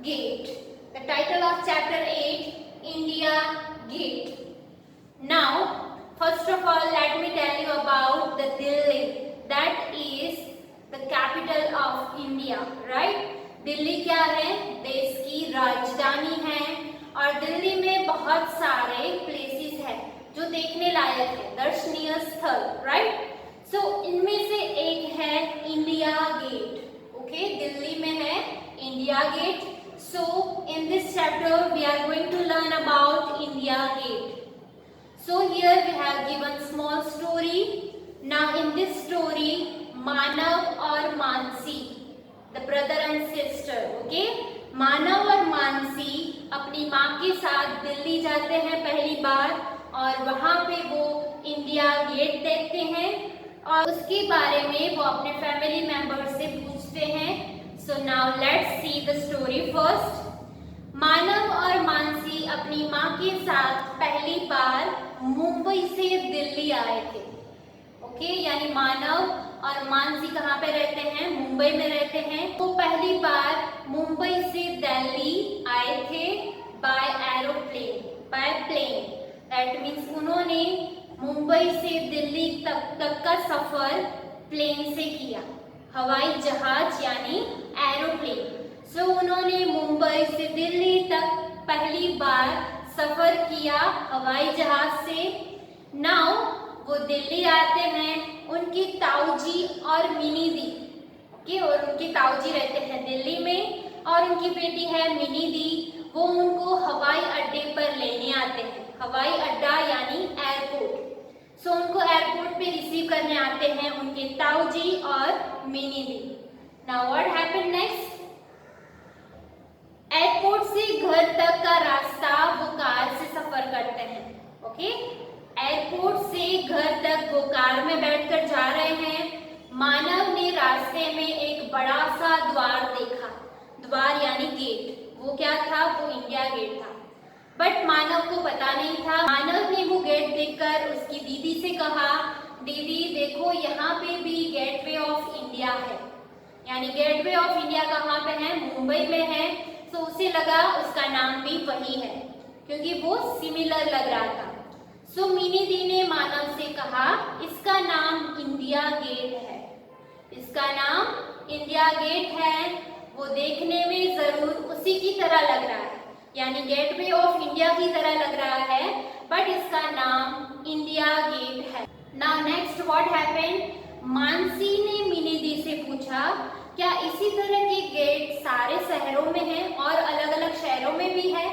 Gate. The title of chapter 8, India Gate. Now, first of all, let me tell you about the Delhi. That is the capital of India, right? Delhi क्या है? देश की राजधानी है और दिल्ली में बहुत सारे प्लेसेस हैं जो देखने लायक है, दर्शनीय स्थल, राइट? सो इनमें से एक है इंडिया गेट. ओके, दिल्ली में है India gate. So in this chapter we are going to learn about India Gate. So here we have given small story. Now in this story, Manav और Mansi, the brother and sister, okay? मानव और मानसी अपनी माँ के साथ दिल्ली जाते हैं पहली बार और वहाँ पे वो इंडिया गेट देखते हैं और उसके बारे में वो अपने फैमिली मेंबर्स से पूछते हैं. So now let's see the story first. मानव और मानसी अपनी माँ के साथ पहली बार मुंबई से दिल्ली आए थे. ओके, यानी मानव और मानसी कहाँ पे रहते हैं? मुंबई में रहते हैं. वो पहली बार मुंबई से दिल्ली आए थे by aeroplane, by plane. That means उन्होंने मुंबई से दिल्ली तक का सफर प्लेन से किया, हवाई जहाज यानी एरोप्लेन. सो उन्होंने मुंबई से दिल्ली तक पहली बार सफर किया हवाई जहाज से. नाउ वो दिल्ली आते हैं, उनकी ताऊजी और मिनी दी, ओके, और उनकी ताऊजी रहते हैं दिल्ली में और उनकी बेटी है मिनी दी. वो उनको हवाई अड्डे पर लेने आते हैं, हवाई अड्डा यानी एयरपोर्ट. सो उनको एयरपोर्ट पे रिसीव करने आते हैं उनके ताऊजी और mini the. Now what happened next? Airport से घर तक का रास्ता वो कार से सफर करते हैं. ओके, एयरपोर्ट से घर तक वो कार में बैठकर जा रहे हैं. मानव ने रास्ते में एक बड़ा सा द्वार देखा. द्वार यानी गेट. वो क्या था? वो इंडिया गेट था. बट मानव को पता नहीं था. मानव ने वो गेट देखकर उसकी दीदी से कहा, दीदी देखो यहाँ पे भी गेटवे ऑफ इंडिया है. यानी गेटवे ऑफ इंडिया कहाँ पे है? मुंबई में है. तो उसे लगा उसका नाम भी वही है क्योंकि वो सिमिलर लग रहा था. सो मिनी दी ने मानव से कहा इसका नाम इंडिया गेट है, इसका नाम इंडिया गेट है. वो देखने में जरूर उसी की तरह लग रहा है, यानी गेटवे ऑफ इंडिया की तरह लग रहा है, बट इसका नाम इंडिया गेट है. Now next what happened? Mansi ने मिनी दी से पूछा क्या इसी तरह के गेट सारे शहरों में हैं और अलग अलग शहरों में भी है?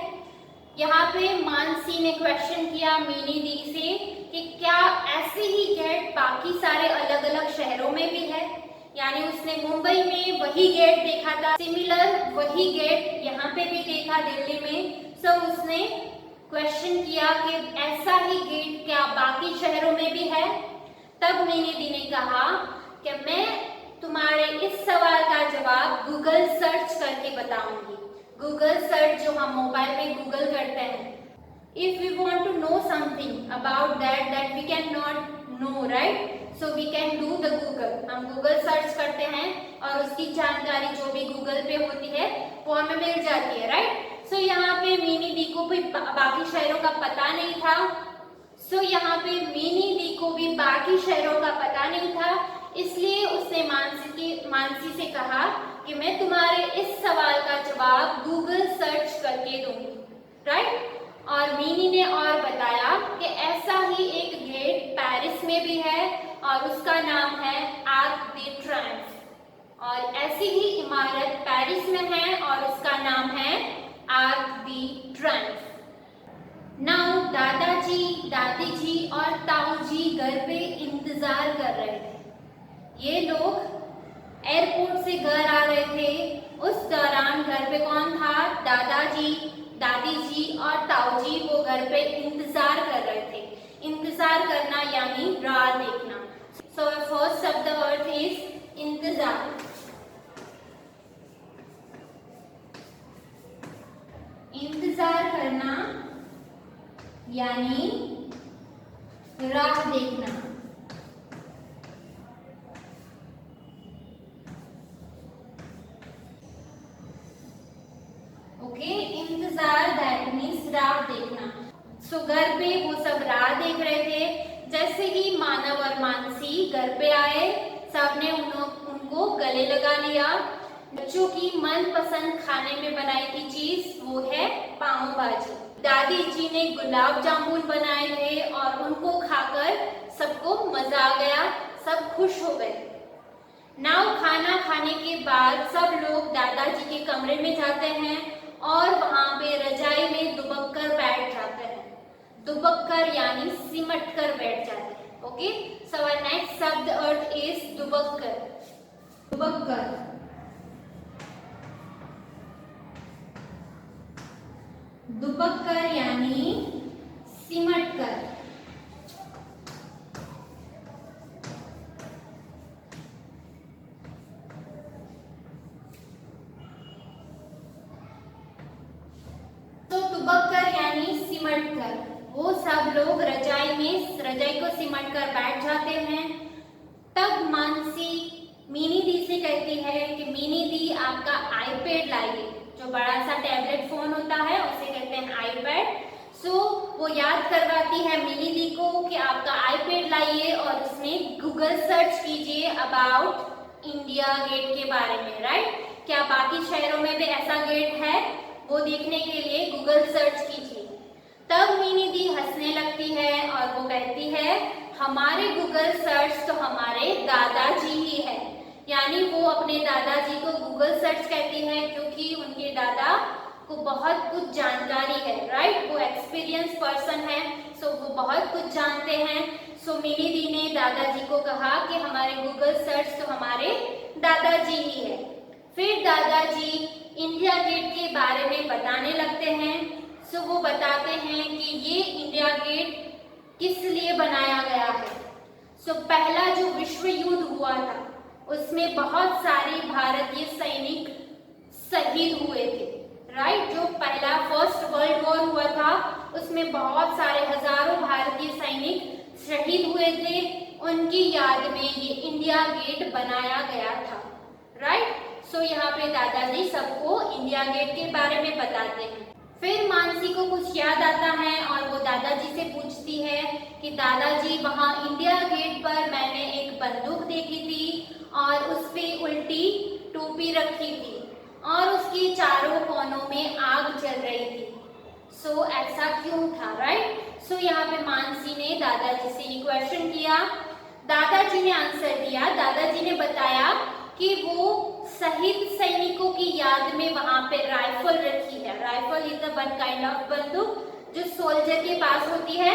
यहाँ पे मानसी ने क्वेश्चन किया मिनी दी से कि क्या ऐसे ही गेट बाकी सारे अलग अलग शहरों में भी है? यानी उसने मुंबई में वही गेट देखा था, सिमिलर वही गेट यहाँ पे भी देखा दिल्ली में. सो उसने क्वेश्चन किया कि ऐसा ही गेट क्या बाकी शहरों में भी है? तब मिनी दी ने कहा कि मैं तुम्हारे इस सवाल का जवाब गूगल सर्च करके बताऊंगी. गूगल सर्च जो हम मोबाइल में गूगल करते हैं. If we want to know something about that we can not know, right? So we can do the Google. हम गूगल सर्च करते हैं और उसकी जानकारी जो भी गूगल पे होती है वो हमें मिल जाती है, राइट? सो यहाँ पे मिनी दी को भी बाकी शहरों का पता नहीं था. सो यहाँ पे मिनी दी को भी बाकी शहरों का पता नहीं था, इसलिए उसने मानसी से कहा कि मैं तुम्हारे इस सवाल का जवाब गूगल सर्च करके दूंगी, राइट? और मिनी ने और बताया कि ऐसा ही एक गेट पेरिस में भी है और उसका नाम है आर्क द ट्रायम्फ. और ऐसी ही इमारत पेरिस में है और उसका नाम है आर्क द ट्रायम्फ. नाउ दादाजी, दादी जी और ताऊ जी घर पे इंतजार कर रहे थे. ये लोग एयरपोर्ट से घर आ रहे थे. उस दौरान घर पे कौन था? दादाजी, दादी जी और ताऊ जी वो घर पे इंतजार कर रहे थे. इंतजार करना यानी राह देखना. सो फर्स्ट शब्द अर्थ इज इंतजार. इंतजार करना यानी राह देखना. राह देखना। सो घर पे वो सब राह देख रहे थे। जैसे ही मानव और मानसी घर पे आए, सबने उनको गले लगा लिया। बच्चों की मनपसंद खाने में बनाई थी चीज वो है पाव भाजी। दादी जी ने गुलाब जामुन बनाए थे और उनको खाकर सबको मजा आ गया, सब खुश हो गए। नाउ खाना खाने के बाद सब लोग दादाजी के कमरे में जाते हैं और वहां पे रजाई में दुबक कर बैठ जाते हैं। दुबक कर यानी सिमट कर बैठ जाते हैं। ओके, सो आवर नेक्स्ट शब्द अर्थ इज दुबक कर। दुबक कर, दुबक कर यानी सिमट कर। तो दुबक कर यानी सिमट कर, वो सब लोग रजाई को सिमट कर बैठ जाते हैं। तब मानसी मिनी दी से कहती है कि मिनी दी आपका आईपैड लाइए। जो बड़ा सा टैबलेट फोन होता है उसे कहते हैं आईपैड। सो वो याद करवाती है मिनी दी को कि आपका आईपैड लाइए और उसमें गूगल सर्च कीजिए अबाउट इंडिया गेट के बारे में। राइट, क्या बाकी शहरों में भी ऐसा गेट है, वो देखने के लिए गूगल सर्च कीजिए। तब मिनी दी हंसने लगती है और वो कहती है हमारे गूगल सर्च तो हमारे दादाजी ही है। यानी वो अपने दादाजी को गूगल सर्च कहती है क्योंकि उनके दादा को बहुत कुछ जानकारी है। राइट, वो एक्सपीरियंस पर्सन है, सो वो बहुत कुछ जानते हैं। सो मिनी दी ने दादाजी को कहा कि हमारे गूगल सर्च तो हमारे दादाजी ही है। फिर दादाजी इंडिया गेट के बारे में बताने लगते हैं। सो वो बताते हैं कि ये इंडिया गेट किस लिए बनाया गया है। सो पहला जो विश्व युद्ध हुआ था उसमें बहुत सारे भारतीय सैनिक शहीद हुए थे। राइट, जो पहला फर्स्ट वर्ल्ड वॉर हुआ था उसमें बहुत सारे हजारों भारतीय सैनिक शहीद हुए थे। उनकी याद में ये इंडिया गेट बनाया गया था। राइट, सो यहाँ पे दादाजी सबको इंडिया गेट के बारे में बताते हैं। फिर मानसी को कुछ याद आता है और वो दादाजी से पूछती है कि दादाजी वहाँ इंडिया गेट पर मैंने एक बंदूक देखी थी और उस पे उल्टी टोपी रखी थी और उसके चारों कोनों में आग जल रही थी। सो ऐसा क्यों था। राइट, सो यहाँ पे मानसी ने दादाजी से ये क्वेश्चन किया। दादाजी ने आंसर दिया। दादाजी ने बताया कि वो शहीद सैनिकों की याद में वहां पे राइफल रखी है। Rifle is the one kind of बंदूक जो सोल्जर के पास होती है।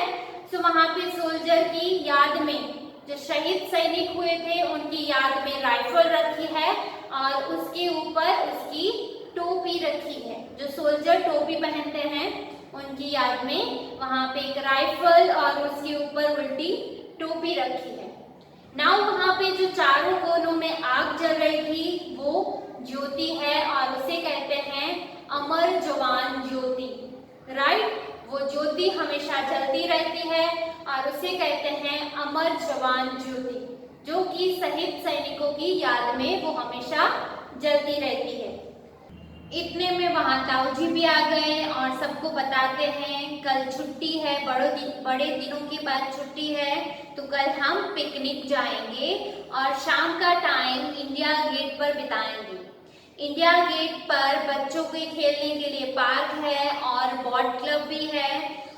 सो वहां पे सोल्जर की याद में जो शहीद सैनिक हुए थे उनकी याद में राइफल रखी है और उसके ऊपर उसकी टोपी रखी है। जो सोल्जर टोपी पहनते हैं उनकी याद में वहां पे एक राइफल और उसके ऊपर उल्टी टोपी रखी है। नाउ वहां पे जो चारों कोनों में आग जल रही थी वो ज्योति है और उसे कहते हैं अमर जवान ज्योति। राइट, वो ज्योति हमेशा जलती रहती है और उसे कहते हैं अमर जवान ज्योति, जो कि शहीद सैनिकों की याद में वो हमेशा जलती रहती है। इतने में वहां ताऊजी भी आ गए और सबको बताते हैं कल छुट्टी है, बड़े दिनों के बाद छुट्टी है, तो कल हम पिकनिक जाएंगे और शाम का टाइम इंडिया गेट पर बिताएंगे। इंडिया गेट पर बच्चों के खेलने के लिए पार्क है और बोट क्लब भी है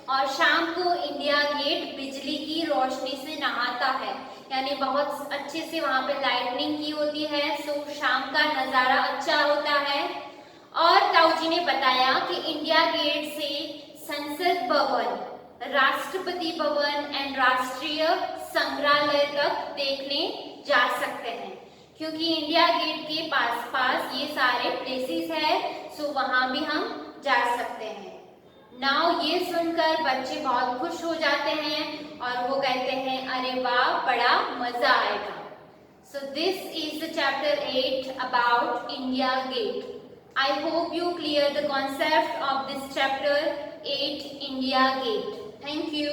और शाम को इंडिया गेट बिजली की रोशनी से नहाता है, यानी बहुत अच्छे से वहां पे लाइटनिंग की होती है। सो शाम का नज़ारा अच्छा होता है। और ताऊजी ने बताया कि इंडिया गेट से संसद भवन, राष्ट्रपति भवन एंड राष्ट्रीय संग्रहालय तक देखने जा सकते हैं, क्योंकि इंडिया गेट के पास ये सारे प्लेसेस है। सो वहां भी हम जा सकते हैं। नाउ ये सुनकर बच्चे बहुत खुश हो जाते हैं और वो कहते हैं अरे वाह, बड़ा मजा आएगा। So this is the chapter 8 about India gate. I hope you clear the concept of this chapter 8 India Gate. Thank you.